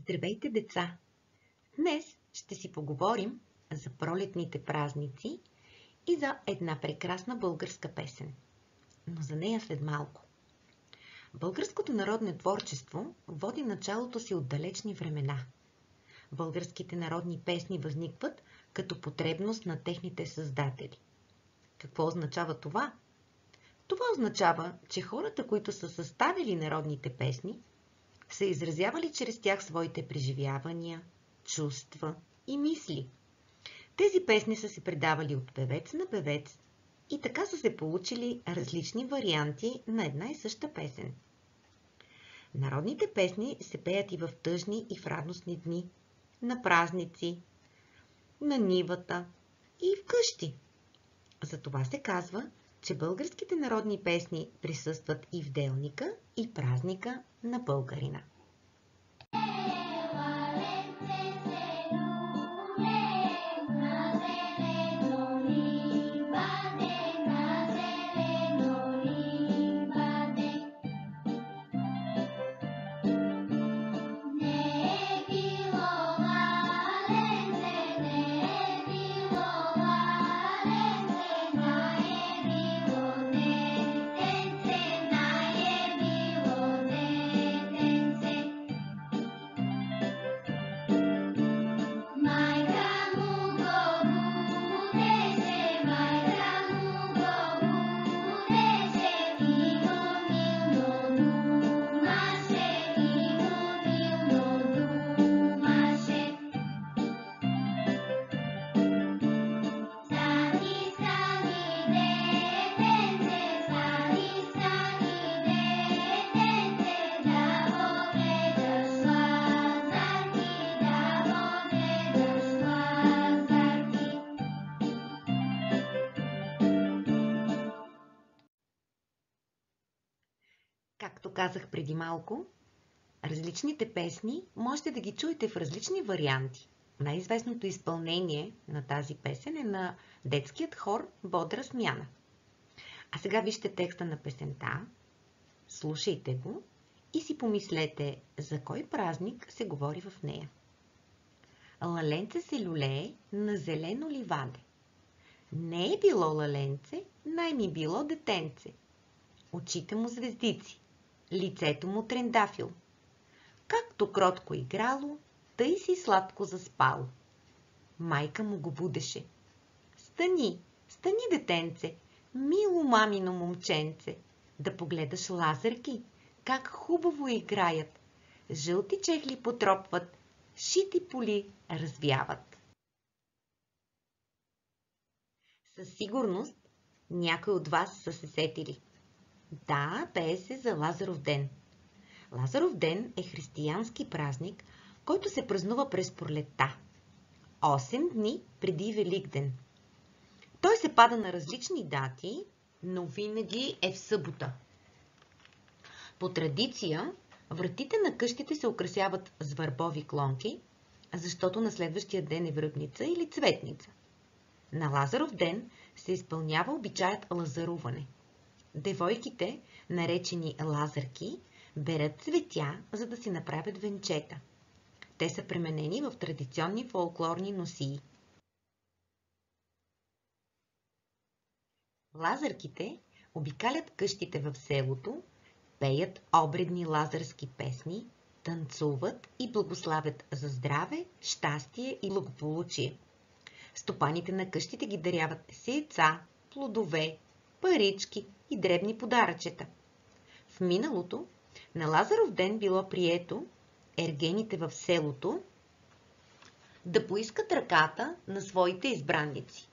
Здравейте, деца! Днес ще си поговорим за пролетните празници и за една прекрасна българска песен. Но за нея след малко. Българското народно творчество води началото си от далечни времена. Българските народни песни възникват като потребност на техните създатели. Какво означава това? Това означава, че хората, които са съставили народните песни, са изразявали чрез тях своите преживявания, чувства и мисли. Тези песни са се предавали от певец на певец и така са се получили различни варианти на една и съща песен. Народните песни се пеят и в тъжни и в радостни дни, на празници, на нивата и вкъщи. Затова се казва, че българските народни песни присъстват и в делника, и празника на българина. Както казах преди малко, различните песни можете да ги чуете в различни варианти. Най-известното изпълнение на тази песен е на детският хор Бодра смяна. А сега вижте текста на песента, слушайте го и си помислете за кой празник се говори в нея. Лаленце се люлее на зелено ливаде. Не е било лаленце, най-ми било детенце. Очите му звездици, лицето му трендафил. Както кротко играло, тъй си сладко заспало. Майка му го будеше. Стани, стани, детенце, мило мамино момченце, да погледаш лазърки, как хубаво играят. Жълти чехли потропват, шити поли развяват. Със сигурност някой от вас са се сетили. Да, пее се за Лазаров ден. Лазаров ден е християнски празник, който се празнува през пролетта, 8 дни преди Великден. Той се пада на различни дати, но винаги е в събота. По традиция, вратите на къщите се украсяват с върбови клонки, защото на следващия ден е Връбница или Цветница. На Лазаров ден се изпълнява обичаят лазаруване. Девойките, наречени лазарки, берат цветя, за да си направят венчета. Те са пременени в традиционни фолклорни носии. Лазарките обикалят къщите в селото, пеят обредни лазарски песни, танцуват и благославят за здраве, щастие и благополучие. Стопаните на къщите ги даряват с яйца, плодове, парички и дребни подаръчета. В миналото на Лазаров ден било прието ергените в селото да поискат ръката на своите избранници.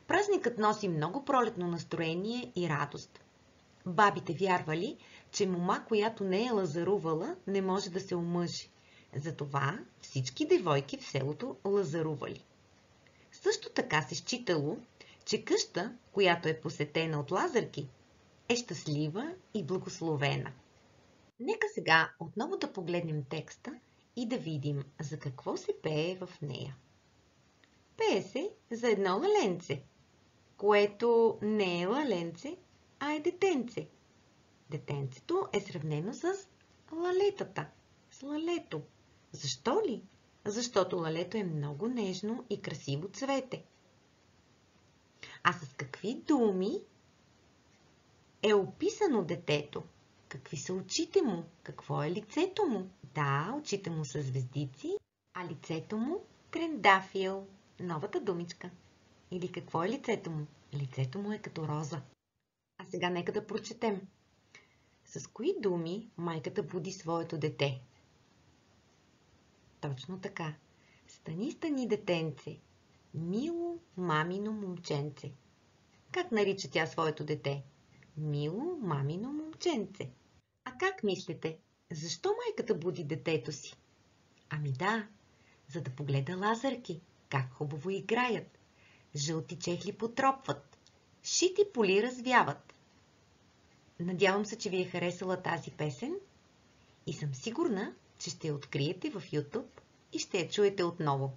Празникът носи много пролетно настроение и радост. Бабите вярвали, че мома, която не е лазарувала, не може да се омъжи. Затова всички девойки в селото лазарували. Също така се считало, че къща, която е посетена от лазарки, е щастлива и благословена. Нека сега отново да погледнем текста и да видим за какво се пее в нея. Пее се за едно лаленце, което не е лаленце, а е детенце. Детенцето е сравнено с лалетата, с лалето. Защо ли? Защото лалето е много нежно и красиво цвете. А с какви думи е описано детето? Какви са очите му? Какво е лицето му? Да, очите му са звездици, а лицето му трендафил. Новата думичка. Или какво е лицето му? Лицето му е като роза. А сега нека да прочетем. С кои думи майката буди своето дете? Точно така. Стани, стани, детенце. Мило мамино момченце. Как нарича тя своето дете? Мило мамино момченце. А как мислите? Защо майката буди детето си? Ами да, за да погледа лазърки, как хубаво играят. Жълти чехли потропват. Шити поли развяват. Надявам се, че ви е харесала тази песен и съм сигурна, че ще я откриете в YouTube и ще я чуете отново.